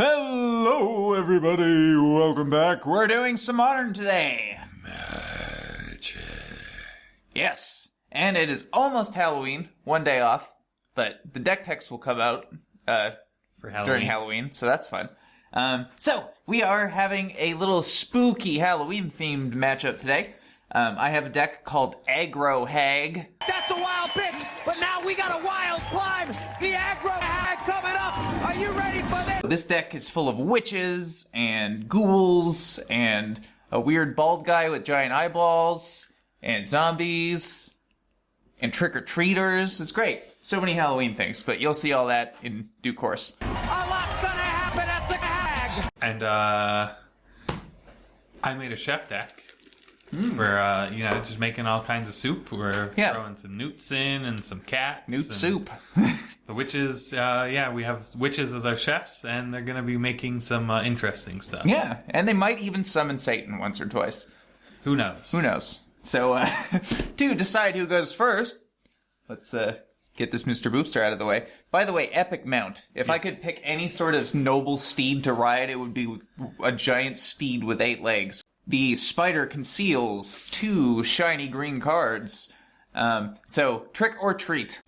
Hello, everybody. Welcome back. We're doing some Modern today. Magic. Yes, and it is almost Halloween. One day off, but the deck text will come out For Halloween. during Halloween, so that's fun. So we are having a little spooky Halloween-themed matchup today. I have a deck called Aggro Hag. That's a wild bitch, but now we got a wild climb. The Aggro Hag coming up. Are you ready for this? This deck is full of witches and ghouls and a weird bald guy with giant eyeballs and zombies and trick-or-treaters. It's great. So many Halloween things, but you'll see all that in due course. A lot's gonna happen at the Hag. And I made a chef deck. We're just making all kinds of soup. We're throwing some newts in and some cats. Newt and soup. The witches, we have witches as our chefs, and they're gonna be making some interesting stuff. Yeah, and they might even summon Satan once or twice. Who knows? Who knows? So, to decide who goes first, let's get this Mr. Boopster out of the way. By the way, epic mount. If I could pick any sort of noble steed to ride, it would be a giant steed with 8 legs. The spider conceals 2 shiny green cards. So, trick or treat.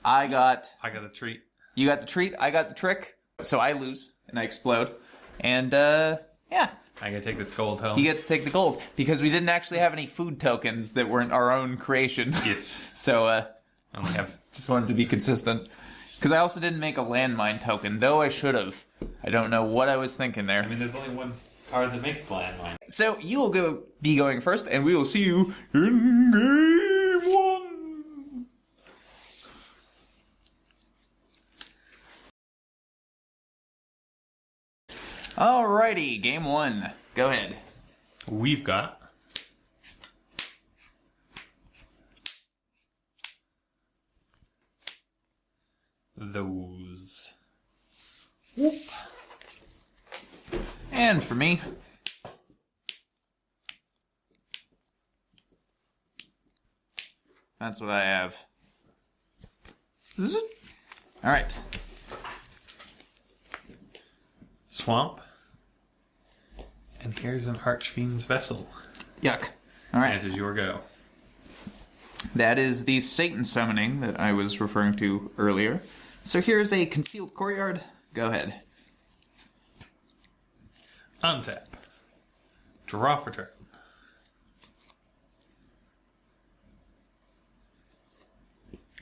I got a treat. You got the treat, I got the trick. So I lose, and I explode. And, yeah. I gotta take this gold home. You get to take the gold, because we didn't actually have any food tokens that weren't our own creation. Yes. So, I only have... just wanted to be consistent. Because I also didn't make a landmine token, though I should have. I don't know what I was thinking there. I mean, there's only one card that makes the landmine. So, you will be going first, and we will see you in game 1! Alrighty, game 1. Go ahead. We've got... those. Whoop. And for me... that's what I have. Alright. Swamp. And here's an Archfiend's Vessel. Yuck. Alright. And it is your go. That is the Satan summoning that I was referring to earlier. So here's a Concealed Courtyard. Go ahead. Untap. Draw for turn.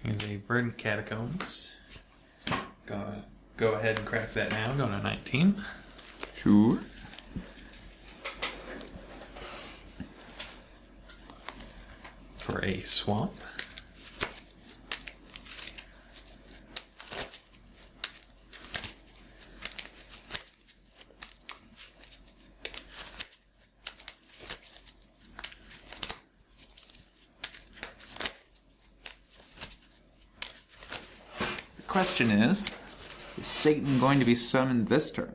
Here's a Verdant Catacombs. Go ahead and crack that now. Go to 19. Sure. For a swamp. The question is Satan going to be summoned this turn?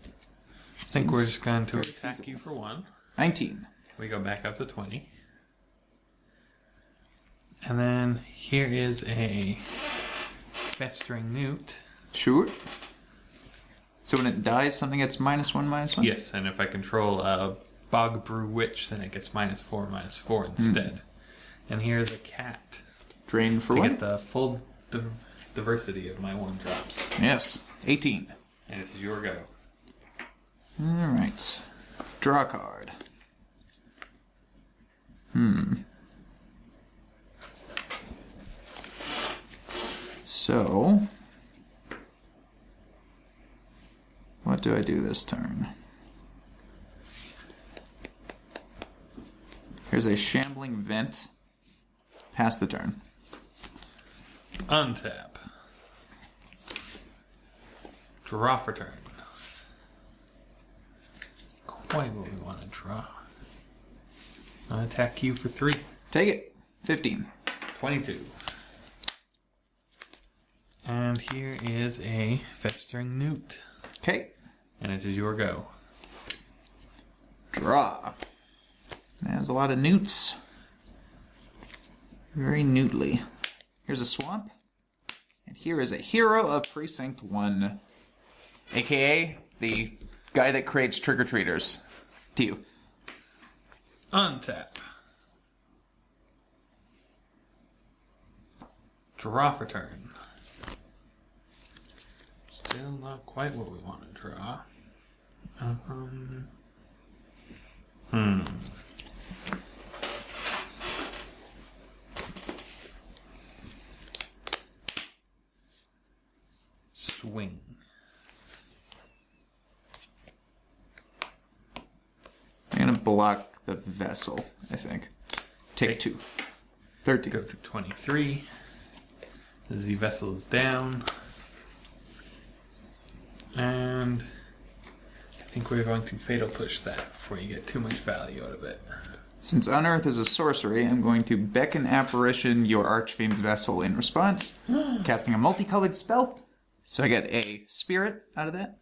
I think we're just going to attack you for 1. 19. We go back up to 20. And then here is a Festering Newt. Sure. So when it dies, something gets -1/-1? Yes, and if I control a Bogbrew Witch, then it gets -4/-4 instead. And here's a cat. Drain for to 1? get the full diversity of my 1-drops. Yes. 18. And it is your go. Alright. Draw a card. So, what do I do this turn? Here's a Shambling Vent. Pass the turn. Untap. Draw for turn. Quite what we want to draw. I'll attack you for 3. Take it. 15. 22. And here is a Festering Newt. Okay. And it is your go. Draw. There's a lot of newts. Very noodly. Here's a swamp. And here is a hero of Precinct 1. a.k.a. the guy that creates trick-or-treaters. To you. Untap. Draw for turn. Still not quite what we want to draw. Swing. I'm going to block the vessel, I think. Take 2. 13. Go to 23. The vessel is down. And I think we're going to Fatal Push that before you get too much value out of it. Since Unearth is a sorcery, I'm going to Beckon Apparition your Archfiend's vessel in response, casting a multicolored spell. So I get a spirit out of that,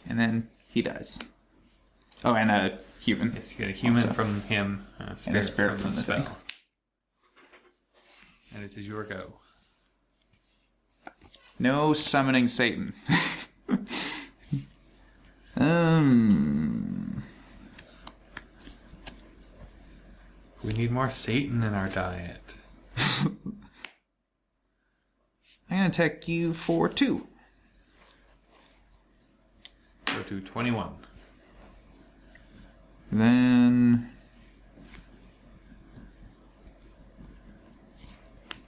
and then he dies. Oh, and a human. Yes, you get a human also. From him, and a spirit from the spell. thing. And it is your go. No summoning Satan. We need more Satan in our diet. I'm going to attack you for 2. Go to 21. Then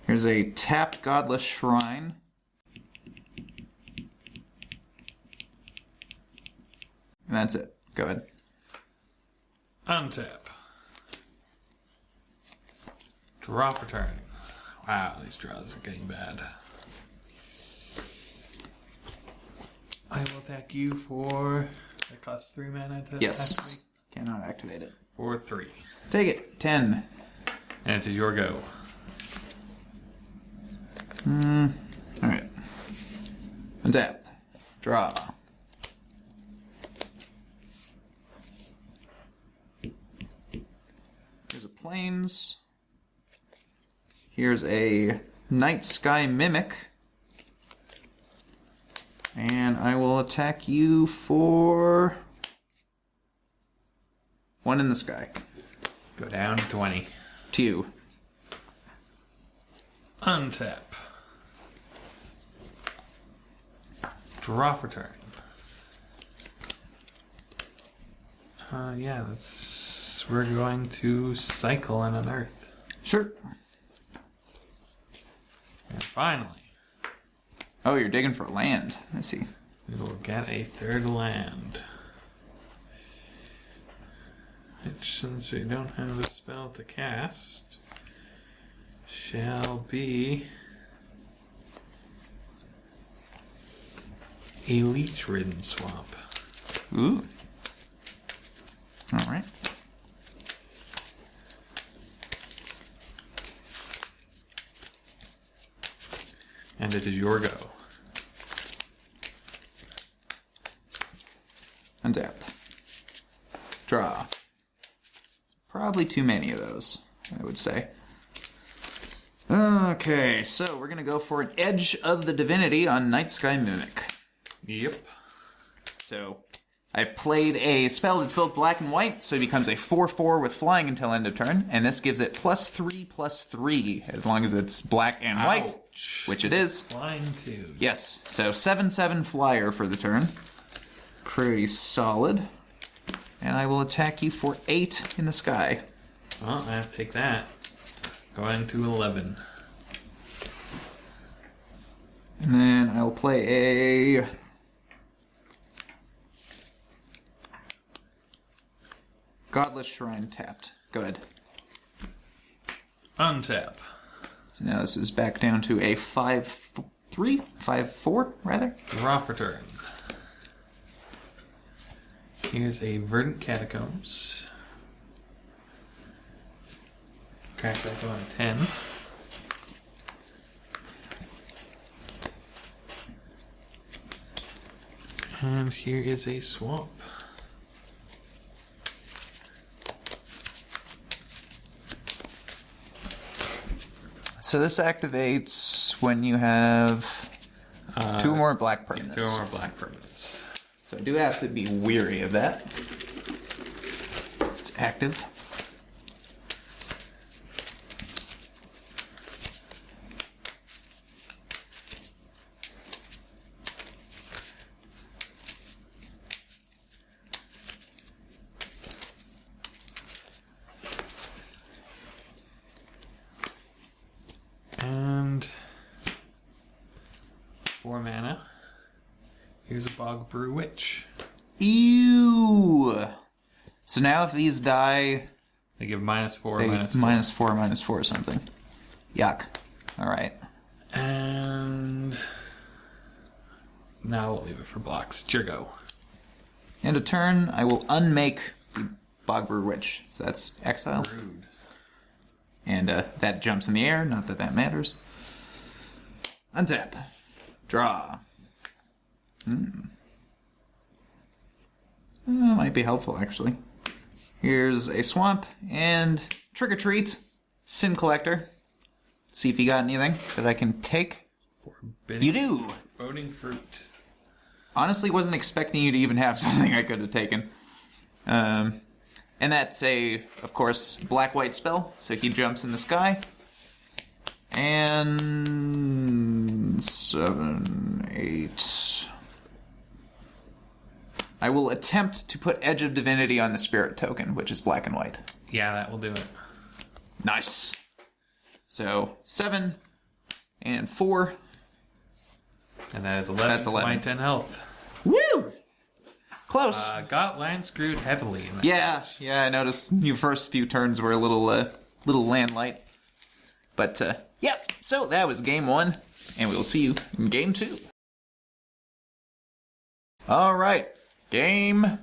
here's a tapped Godless Shrine. And that's it. Go ahead. Untap. Draw for turn. Wow, these draws are getting bad. I will attack you for... It costs 3 mana to Yes. activate. Cannot activate it. For 3. Take it. 10. And it is your go. Alright. Untap. Draw. Here's a Plains. Here's a Nightsky Mimic. And I will attack you for 1 in the sky. Go down to 20. 2. Untap. Draw for turn. Yeah, that's... We're going to cycle and unearth. Sure. And finally, Oh, you're digging for land. I see. we will get a 3rd land. Which, since we don't have a spell to cast, shall be a Leech-ridden swamp. Ooh. All right. And it is your go. Untap. Draw. Probably too many of those, I would say. Okay, so we're going to go for an Edge of the Divinity on Nightsky Mimic. Yep. So I've played a spell that's both black and white, so it becomes a 4/4 with flying until end of turn, and this gives it +3/+3 as long as it's black and white, Ouch. which it is. Flying too. Yes, so 7/7 flyer for the turn. Pretty solid. And I will attack you for 8 in the sky. Well, I have to take that. Going to 11. And then I'll play a Godless Shrine tapped. Go ahead. Untap. So now this is back down to a 5/3? 5/4, rather? Draw for turn. Here's a Verdant Catacombs. Crack that going to 10. And here is a swamp. So this activates when you have 2 more black permanents. 2 more black permanents. So I do have to be weary of that. It's active. And 4 mana. Here's a Bogbrew Witch. Ew! So now if these die... They give -4, they -4. -4 something. Yuck. Alright. And... now we'll leave it for blocks. Jirgo. End of turn, I will unmake the Bogbrew Witch. So that's exile. Rude. And that jumps in the air, not that that matters. Untap. Draw. Might be helpful, actually. Here's a swamp and Trick or Treat. Sin Collector. See if you got anything that I can take. Foreboding. You do! Foreboding fruit. Honestly, wasn't expecting you to even have something I could have taken. And that's of course, black-white spell. So he jumps in the sky. And 7, 8. I will attempt to put Edge of Divinity on the Spirit token, which is black and white. Yeah, that will do it. Nice. So 7 and 4. And that is 11. That's 11. My 10 health. Woo! Close. Got land screwed heavily in that. Yeah, I noticed your first few turns were a little land light. But, yep, so that was game 1, and we'll see you in game 2. Alright, game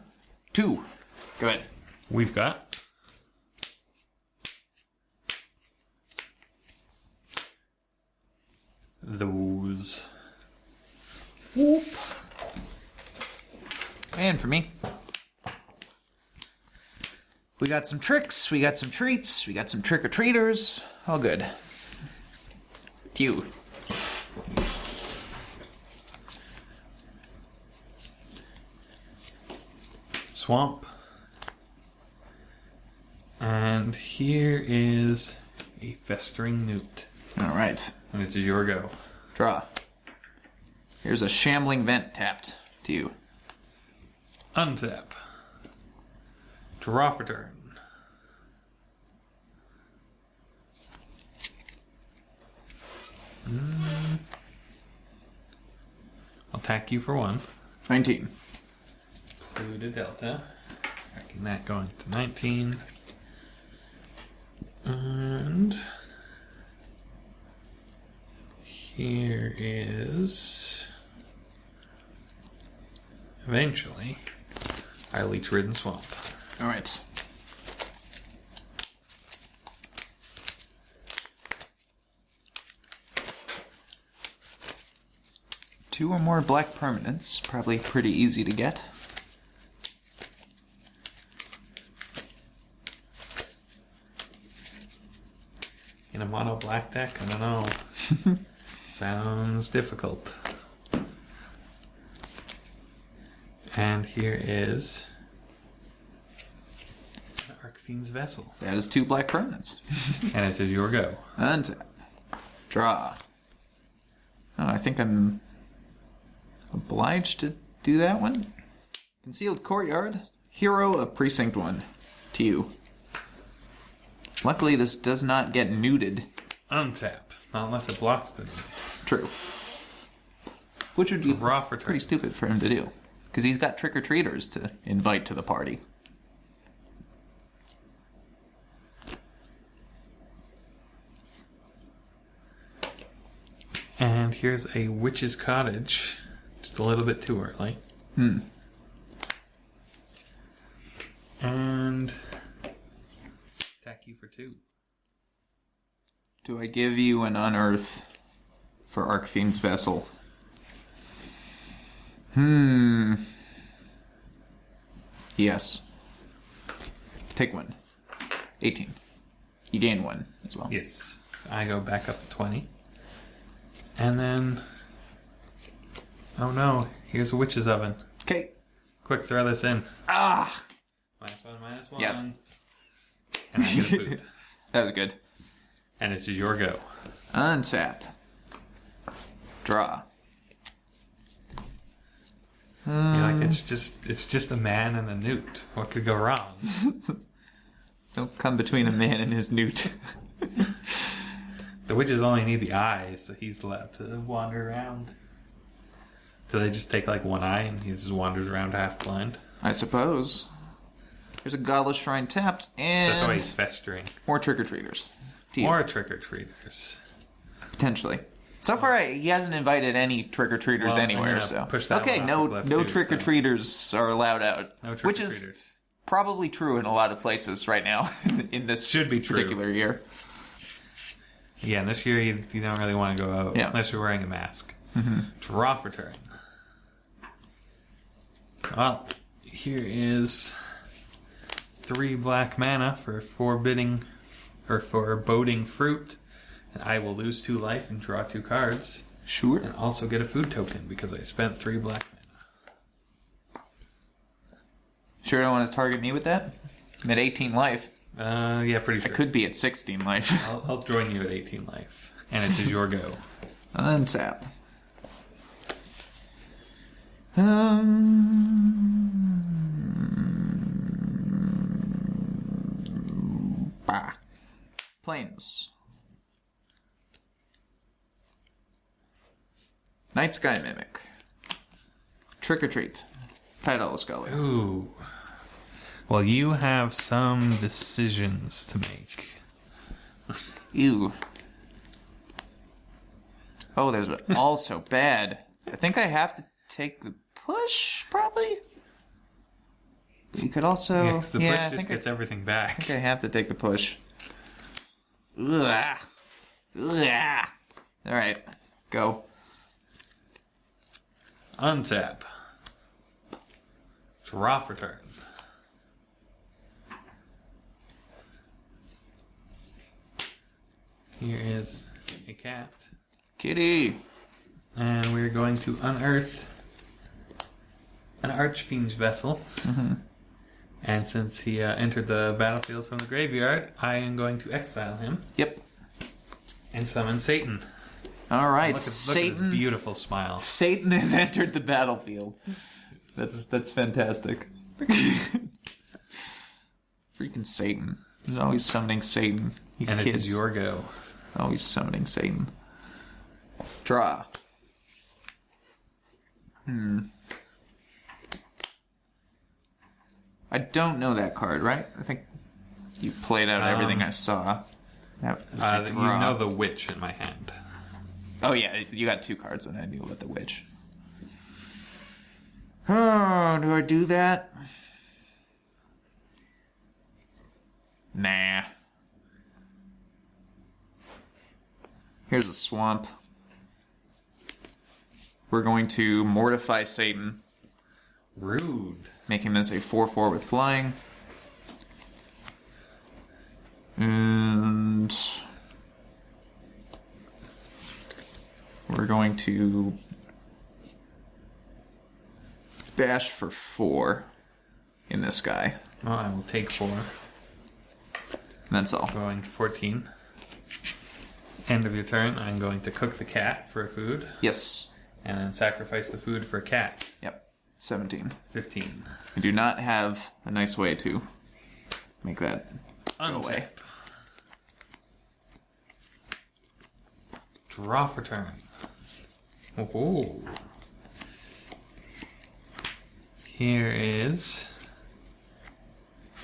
2. Go ahead. We've got those. Whoop. And for me, we got some tricks, we got some treats, we got some trick-or-treaters. All good. Pew. Swamp. And here is a Festering Newt. Alright. And it is your go. Draw. Here's a Shambling Vent tapped to you. Untap. Draw for turn. I'll attack you for 1. 19. Include a delta. Tracking that going to 19. And here is eventually our leech-ridden swamp. Alright. Two or more black permanents, probably pretty easy to get. In a mono black deck, I don't know. Sounds difficult. And here is an Archfiend's Vessel. That is 2 black permanents. And it is your go. Untap. Draw. Oh, I think I'm obliged to do that one. Concealed Courtyard. Hero of Precinct 1. To you. Luckily, this does not get nuded. Untap. Not unless it blocks the True. Which would be Draw for turn. pretty stupid for him to do. Because he's got trick-or-treaters to invite to the party. And here's a Witch's Cottage. Just a little bit too early. And attack you for 2. Do I give you an Unearth for Archfiend's Vessel? Yes. Take 1. 18. You gain 1 as well. Yes. So I go back up to 20. And then... oh no, here's a Witch's Oven. Okay. Quick, throw this in. Ah! -1. Yep. And I get a food. That was good. And it is your go. Untap. Draw. You're like, it's just a man and a newt. What could go wrong? Don't come between a man and his newt. The witches only need the eye, so he's allowed to wander around. Do they just take like one eye and he just wanders around half blind? I suppose. There's a Godless Shrine tapped, and... That's why he's festering. more trick-or-treaters. More trick-or-treaters. Potentially. So far, he hasn't invited any trick-or-treaters Well, anywhere, I'm gonna so... push that okay, one no off the left no too, trick-or-treaters are allowed out. No Which trick-or-treaters. is probably true in a lot of places right now, in this Should be true. particular year. Yeah, and this year you don't really want to go out unless you're wearing a mask. Draw for turn. Well, here is 3 black mana for foreboding fruit, and I will lose 2 life and draw 2 cards, Sure. and also get a food token because I spent 3 black Sure don't want to target me with that? I'm at 18 life. mana. Yeah, pretty I sure. could be at 16 life. I'll join you at 18 life, and it is your go. Untap. Planes. Nightsky Mimic. Trick or Treat. Tidehollow Sculler. Ooh. Well, you have some decisions to make. Ew. Oh, there's also bad. I think I have to take the push, probably? You could also... Yeah, because the push I just think gets everything back. I think I have to take the push. Ugh. Ugh. Alright, go. Untap. Draw for turn. Here is a cat. Kitty. And we're going to unearth an Archfiend's vessel. And since he entered the battlefield from the graveyard, I am going to exile him Yep. and summon Satan. Alright, Look at his Satan. beautiful smile. Satan has entered the battlefield. That's fantastic. Freaking Satan. He's always summoning Satan. You And it kids. is your go. Always summoning Satan. Draw. I don't know that card, right? I think you played out everything I saw. That was your You draw. know the witch in my hand. Oh yeah, you got 2 cards and I knew about the witch. Oh, do I do that? Nah. Here's a swamp. We're going to mortify Satan, Rude. making this a 4/4 with flying. And we're going to bash for 4 in this guy. Well, I will take 4. And that's all. Going to 14. End of your turn, I'm going to cook the cat for food, Yes. and then sacrifice the food for a cat. Yep. 17. 15. We do not have a nice way to make that go away. Untap. Draw for turn. Oh. Here is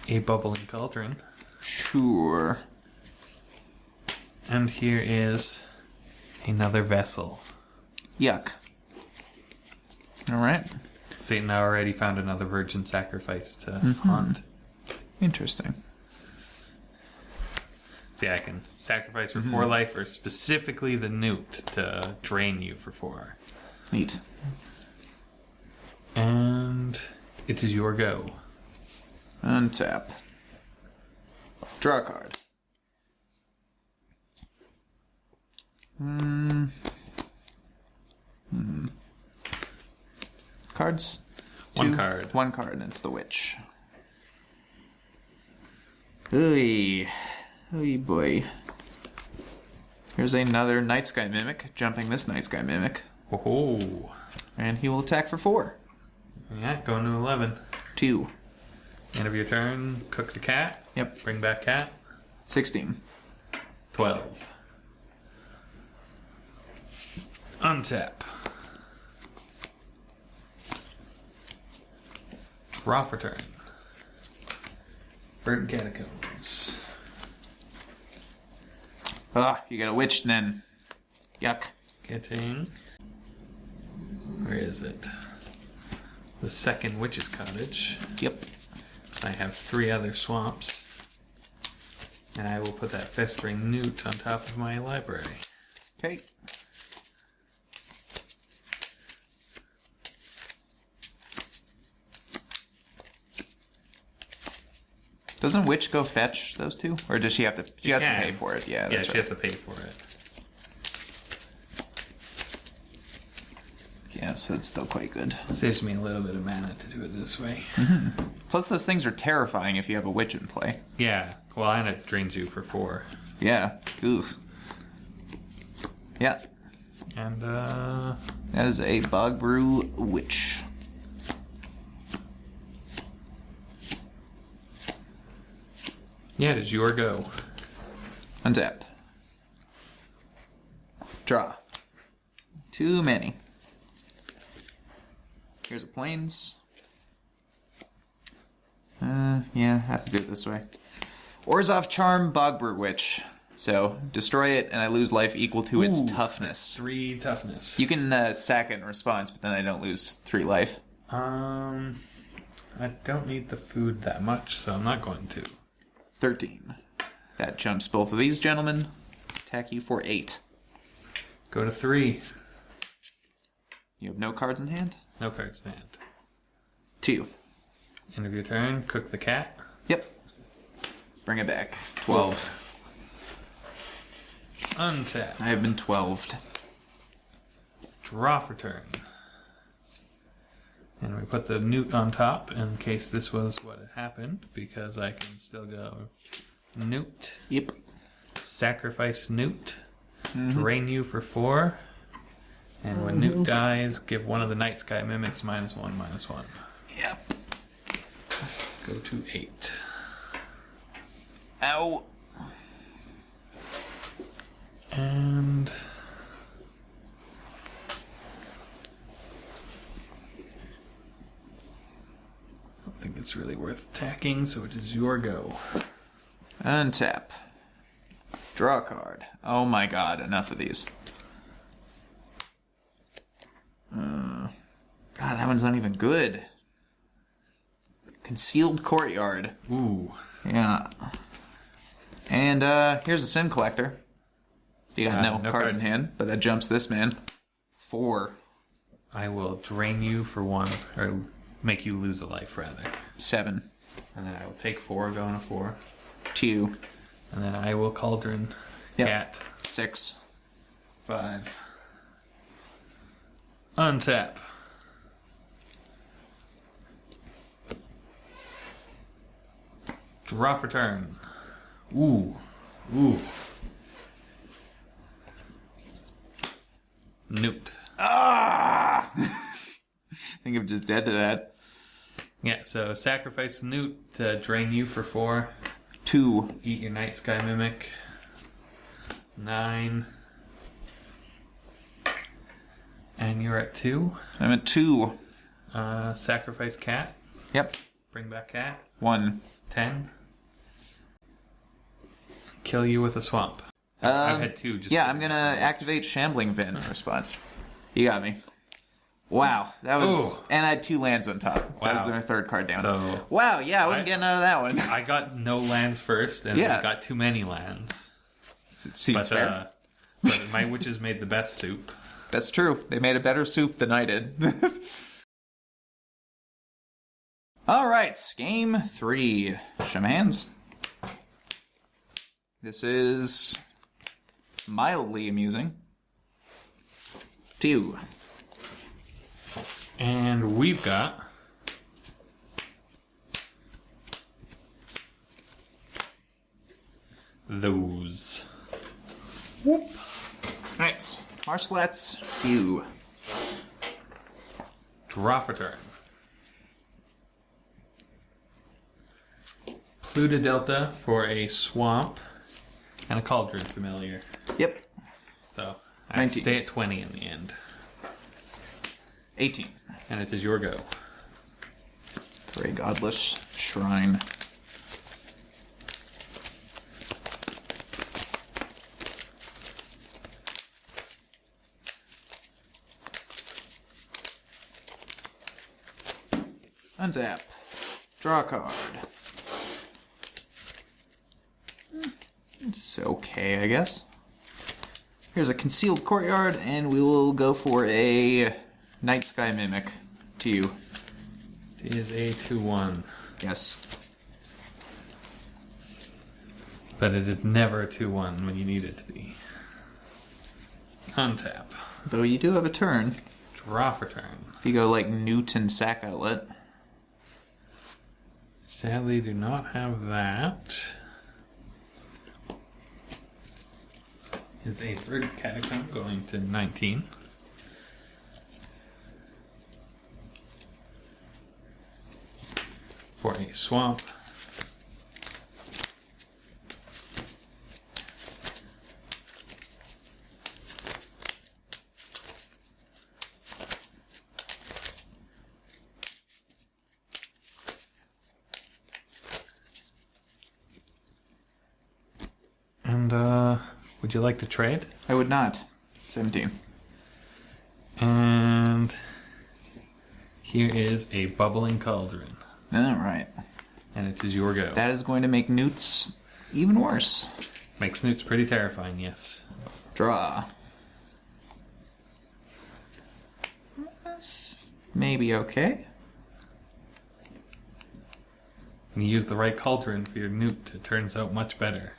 a bubbling cauldron. Sure. And here is another vessel. Yuck. Alright. Satan already found another virgin sacrifice to hunt. Interesting. See, I can sacrifice for 4 life or specifically the Newt to drain you for 4. Neat. And it is your go. Untap. Draw a card. Cards. One card. One card, and it's the Witch. Ooh boy. Here's another Nightsky Mimic, jumping this Nightsky Mimic. Oh. And he will attack for 4. Yeah, going to 11. 2. End of your turn, cook the cat. Yep. Bring back cat. 16. 12. Untap. Draw for turn. Verdant Catacombs. You got a Witch then. Yuck. Getting... Where is it? The second Witch's Cottage. Yep. I have 3 other swamps. And I will put that Festering Newt on top of my library. Okay. Doesn't Witch go fetch those 2? Or does she have to... She has to pay for it. Yeah, that's she right. has to pay for it. Yeah, so it's still quite good. It saves me a little bit of mana to do it this way. Plus, those things are terrifying if you have a Witch in play. Yeah. Well, and it drains you for 4. Yeah. Oof. Yeah. And, That is a Bogbrew Witch. yeah, it is your go. Untap. Draw. Too many. Here's a Plains. Yeah, have to do it this way. Orzhov Charm, Bogbrew Witch. So, destroy it, and I lose life equal to its toughness. 3 toughness. You can sack it in response, but then I don't lose 3 life. I don't need the food that much, so I'm not going to. 13. That jumps both of these gentlemen. Attack you for 8. Go to 3. You have no cards in hand? No cards in hand. 2. End of your turn, cook the cat. Yep. Bring it back. 12. Untap. I have been 12'd. Draw for turn. And we put the Newt on top in case this was what had happened, because I can still go Newt. Yep. Sacrifice Newt. Drain you for 4. And when Newt dies, give one of the Nightsky Mimics -1/-1. Yep. Go to 8. Ow. And... I don't think it's really worth attacking, so it is your go. Untap. Draw a card. Oh my god, enough of these. God, that one's not even good. Concealed Courtyard. Ooh. Yeah. And here's a Sin Collector. You got no cards in hand, but that jumps this man. 4. I will drain you for 1, or make you lose a life, rather. 7. And then I will take 4, go on a 4. 2. And then I will Cauldron Cat. 6. 5. Untap. Draw for turn. Ooh. Ooh. Newt. Ah! I think I'm just dead to that. Yeah, so sacrifice Newt to drain you for 4. 2. Eat your Nightsky Mimic. 9. And you're at 2. I'm at 2. Sacrifice cat. Yep. Bring back cat. 1. 10. Kill you with a swamp. I've had 2. Just I'm gonna activate Shambling Vin in response. You got me. Wow, that was... Ooh. And I had 2 lands on top. That Wow. was my 3rd card down. So wow, yeah, I wasn't getting out of that one. I got no lands first, and Yeah. I got too many lands. Seems fair. But my witches made the best soup. That's true. They made a better soup than I did. All right, game 3. Show my hands. This is mildly amusing. 2. And we've got those. Whoop. Nice. Marsh Flats, you. Draw for turn. Pluta Delta for a swamp and a Cauldron Familiar. Yep. So I 19. stay at 20 in the end. 18. And it is your go. For a Godless Shrine. Untap. Draw a card. It's okay, I guess. Here's a Concealed Courtyard, and we will go for a Nightsky Mimic to you. It is a 2/1. Yes. But it is never a 2/1 when you need it to be. Untap. Though you do have a turn. Draw for turn. If you go like Newt and Sack Outlet. Sadly, do not have that. Is a third Catacomb going to 19. For a swamp. And, would you like to trade? I would not. 17. And here is a Bubbling Cauldron. Alright. And it is your go. That is going to make Newt's even worse. Makes Newt's pretty terrifying, yes. Draw. That's maybe okay. When you use the right Cauldron for your Newt, it turns out much better.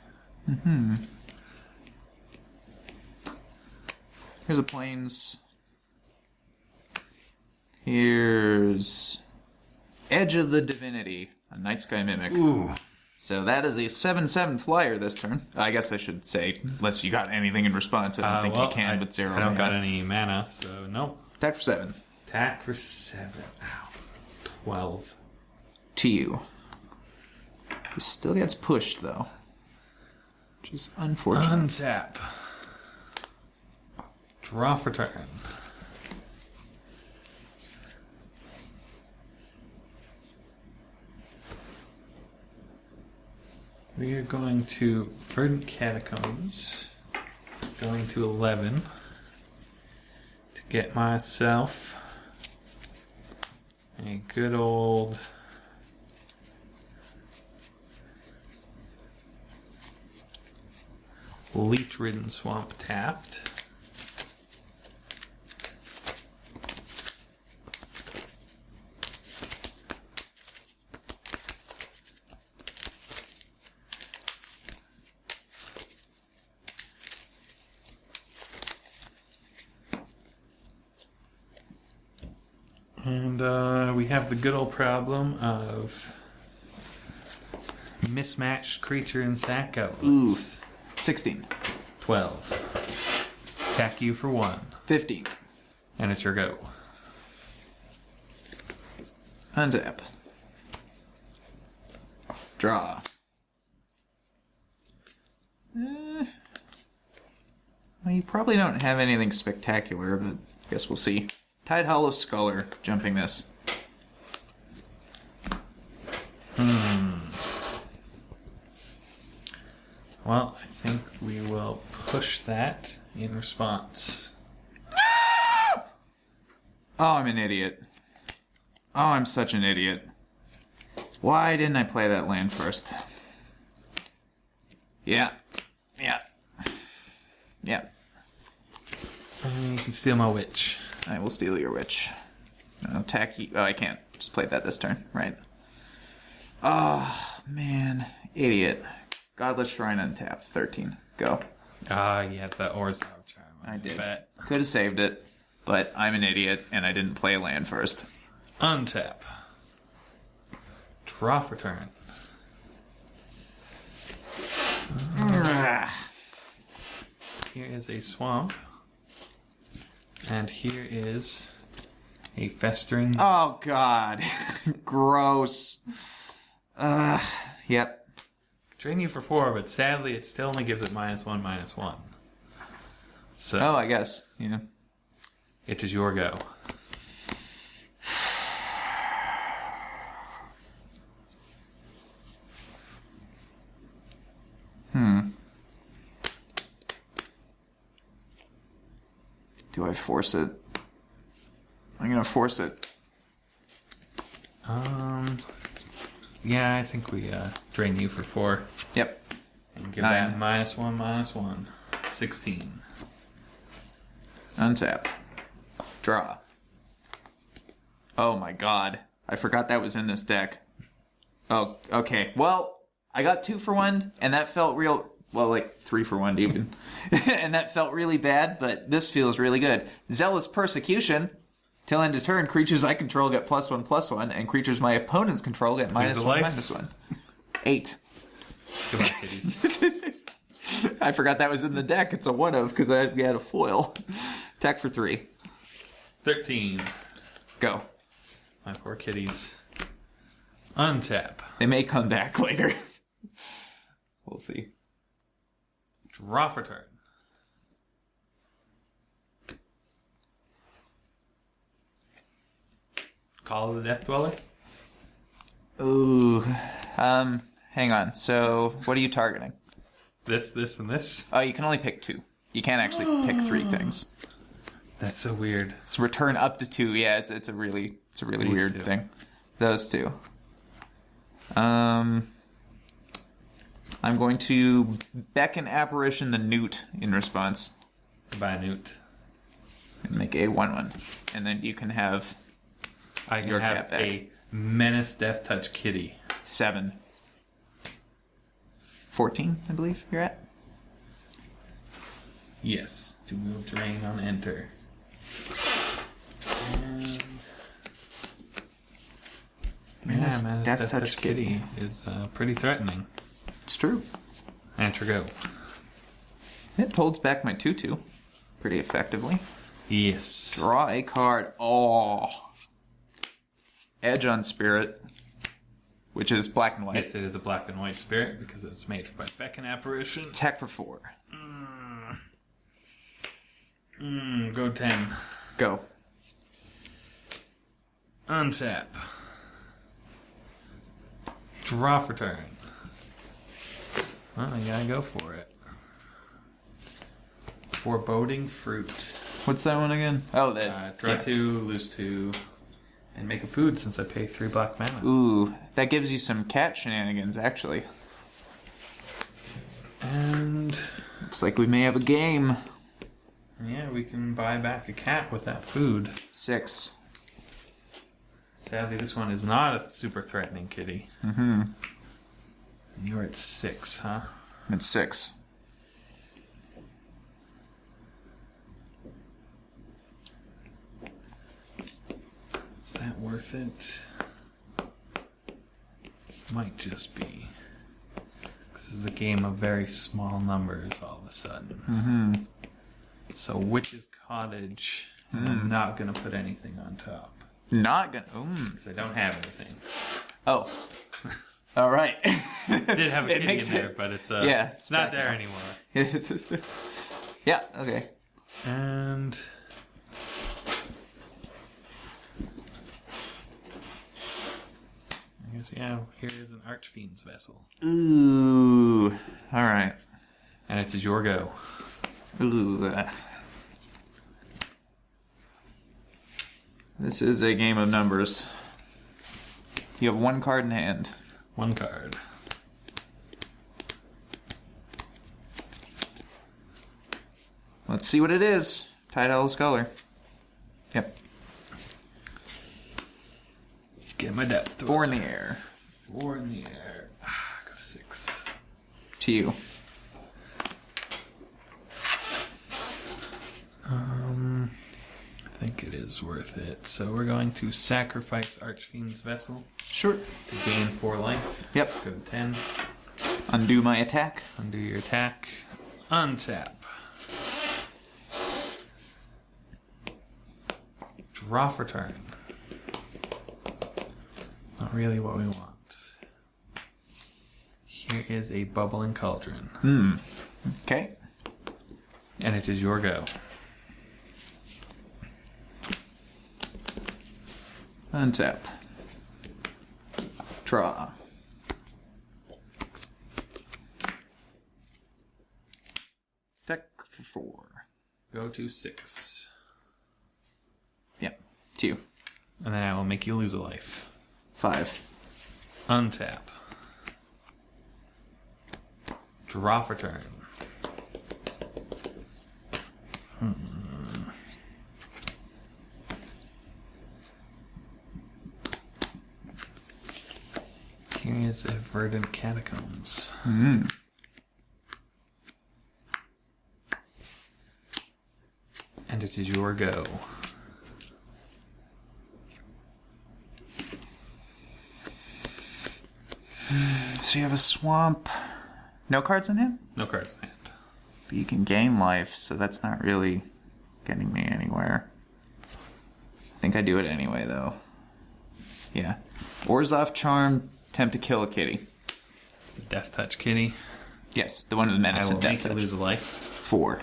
Here's a Plains. Here's Edge of the Divinity, a Nightsky Mimic. Ooh. So that is a 7/7 flyer this turn. I guess I should say, unless you got anything in response. I don't think you can with 0 I don't mana. got any mana, so no. Attack for 7. Attack for 7. Ow. 12. To you. He still gets pushed, though. Which is unfortunate. Untap. Draw for turn. We are going to Verdant Catacombs. Going to 11. To get myself a good old Leech-ridden swamp tapped. And we have the good old problem of mismatched creature and sack outlets. 16. 12. Attack you for 1. 15. And it's your go. Untap. Draw. Well, you probably don't have anything spectacular, but I guess we'll see. Tidehollow Sculler, jumping this. Well, I think we will push that in response. Oh, I'm an idiot. Oh, I'm such an idiot. Why didn't I play that land first? Yeah. You can steal my witch. I will steal your witch. Attack you. Oh, I can't. Just played that this turn, right? Oh, man. Idiot. Godless Shrine untapped. 13. Go. Ah, you had the Orzhov charm. I did. Bet. Could have saved it, but I'm an idiot and I didn't play a land first. Untap. Draw for turn. Here is a swamp. And here is a festering. Oh, God. Gross. Yep. Drain you for 4, but sadly it still only gives it -1/-1. So, Oh, I guess. Yeah. it is your go. Do I force it? I'm gonna force it. Yeah, I think we drain you for 4. Yep. And give that -1/-1. 16. Untap. Draw. Oh my god. I forgot that was in this deck. Oh, okay. Well, I got 2 for 1, and that felt real... Well, like 3 for 1 even. And that felt really bad, but this feels really good. Zealous Persecution. Till end of turn, creatures I control get +1/+1, and creatures my opponents control get -1/-1. 8. Goodbye, kitties. I forgot that was in the deck. It's a 1/of because we had a foil. Attack for 3. 13. Go. My poor kitties. Untap. They may come back later. We'll see. Draw for turn. Call of the Death Dweller. Ooh. Hang on. So, what are you targeting? This, and this. Oh, you can only pick 2. You can't actually pick 3 things. That's so weird. It's return up to 2. Yeah, it's a really weird 2. thing. Those 2. I'm going to beckon Apparition the Newt in response. Goodbye, Newt. And make a 1/1. And then you can have I can your have cat back. a Menace Death Touch kitty. 7. 14, I believe you're at. Yes. 2-wheel drain on enter. And... Menace Death Touch Touch kitty is pretty threatening. It's true. Enter go. It holds back my 2/2 pretty effectively. Yes. Draw a card. Oh. Edge on Spirit, which is black and white. Yes, it is a black and white spirit because it was made by Beckon Apparition. Attack for 4. Go 10. Go. Untap. Draw for turn. Well, you gotta go for it. Foreboding Fruit. What's that one again? Oh, that. Draw 2, lose 2, and make a food since I pay 3 black mana. Ooh, that gives you some cat shenanigans, actually. And Looks like we may have a game. yeah, we can buy back a cat with that food. 6. Sadly, this one is not a super threatening kitty. Mm-hmm. You're at 6, huh? It's 6. Is that worth it? Might just be. This is a game of very small numbers all of a sudden. Mm-hmm. So Witch's Cottage, and I'm not going to put anything on top. Not gonna. Because I don't have anything. Oh. All right. Did have a It kitty makes in there, it- but it's yeah, it's not there anymore. Yeah, okay. And I guess here is an Archfiend's vessel. Ooh. All right. And it is your go. Ooh. This is a game of numbers. You have 1 card in hand. 1 card. Let's see what it is. Tidehollow Sculler. Yep. Get my depth. 4 in the air. 4 in the air. Go 6. To you. I think it is worth it. So we're going to sacrifice Archfiend's vessel Sure. to gain 4 life. Yep. Go to 10. Undo my attack. Undo your attack. Untap. Draw for turn. Not really what we want. Here is a bubbling cauldron. Okay. And it is your go. Untap. Draw. Deck for 4. Go to 6. Yep. 2. And then I will make you lose a life. 5. Untap. Draw for turn. Here is a verdant catacombs. And it is your go. So you have a swamp. No cards in hand? No cards in hand. But you can gain life, so that's not really getting me anywhere. I think I do it anyway, though. Yeah. Orzhov Charm, attempt to kill a kitty. Death Touch Kitty. Yes, the one with the I menace will and death make you touch. lose a life. 4.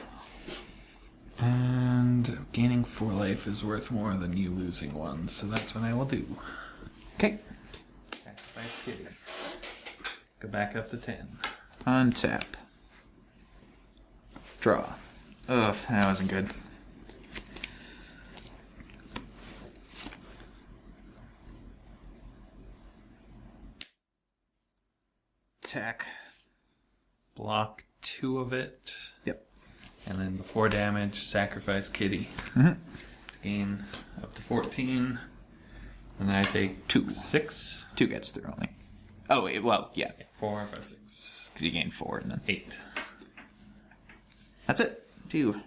And gaining 4 life is worth more than you losing 1, so that's what I will do. Okay. Sacrifice Kitty. Go back up to 10. Untap. Draw. Ugh, that wasn't good. Attack. Block 2 of it. Yep. And then before damage, sacrifice Kitty. Gain up to 14. And then I take 2. 6. 2 gets through only. Oh, wait, well, yeah. 4, 5, 6. Because you gain 4 and then... 8. That's it. 2.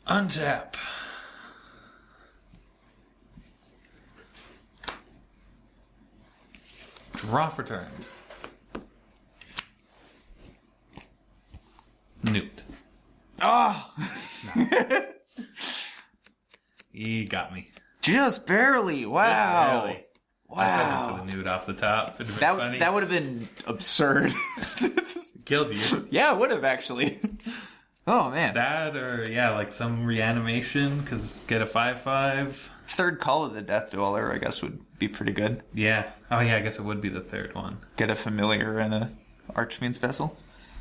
Untap. Draw for turn. Newt. Oh! He got me. Just barely. Wow. Really. I was Wow. hoping for the Newt off the top. It'd have been funny. That would have been absurd. Killed you. Yeah, it would have actually. Oh, man. That or, yeah, like some reanimation, because get a 5/5. Third Call of the Death Dweller, I guess, would be pretty good. Yeah. Oh, yeah, I guess it would be the third one. Get a familiar and a Archfiend's Vessel.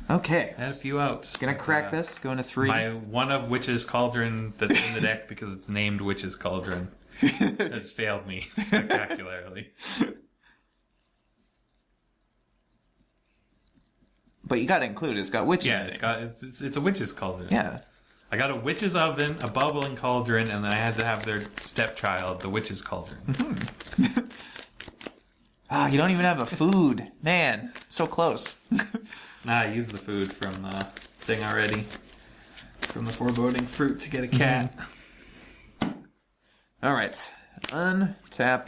Okay. Had a few outs. Gonna crack this. Going to 3. My one of Witch's Cauldron that's in the deck because it's named Witch's Cauldron has failed me spectacularly. But you gotta include it's got witches. Yeah, in it's it. got it's a Witch's Cauldron. Yeah. I got a Witch's Oven, a bubbling cauldron, and then I had to have their stepchild, the Witch's Cauldron. Ah, you don't even have a food. Man, so close. Nah, I used the food from the thing already. From the Foreboding fruit to get a cat. All right. Untap.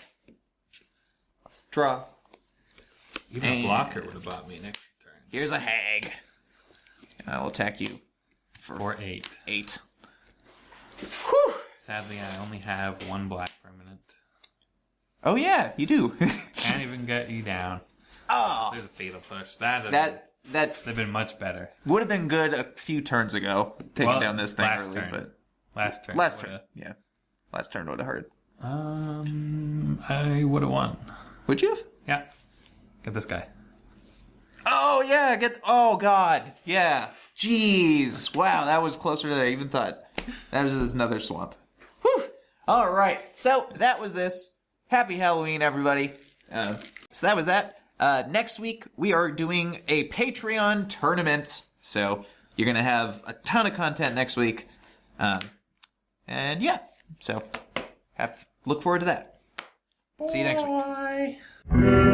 Draw. Even a blocker would have bought me next turn. Here's a hag. I will attack you. For 8. 8. Whew. Sadly, I only have 1 black permanent. Oh yeah, you do. Can't even get you down. Oh, There's a fatal push. That'd that been much better. would have been good a few turns ago, taking Well, down this thing last early, turn. but Last turn. last turn, yeah, last turn would have hurt. I would have won. Would you have? Yeah. Get this guy. Oh yeah, oh god, yeah. Jeez, wow, that was closer than I even thought. That was just another swamp. Whew. All right, so that was this. Happy Halloween, everybody. So that was that. Next week, we are doing a Patreon tournament. So you're going to have a ton of content next week. And yeah, so look forward to that. See you next week. Bye.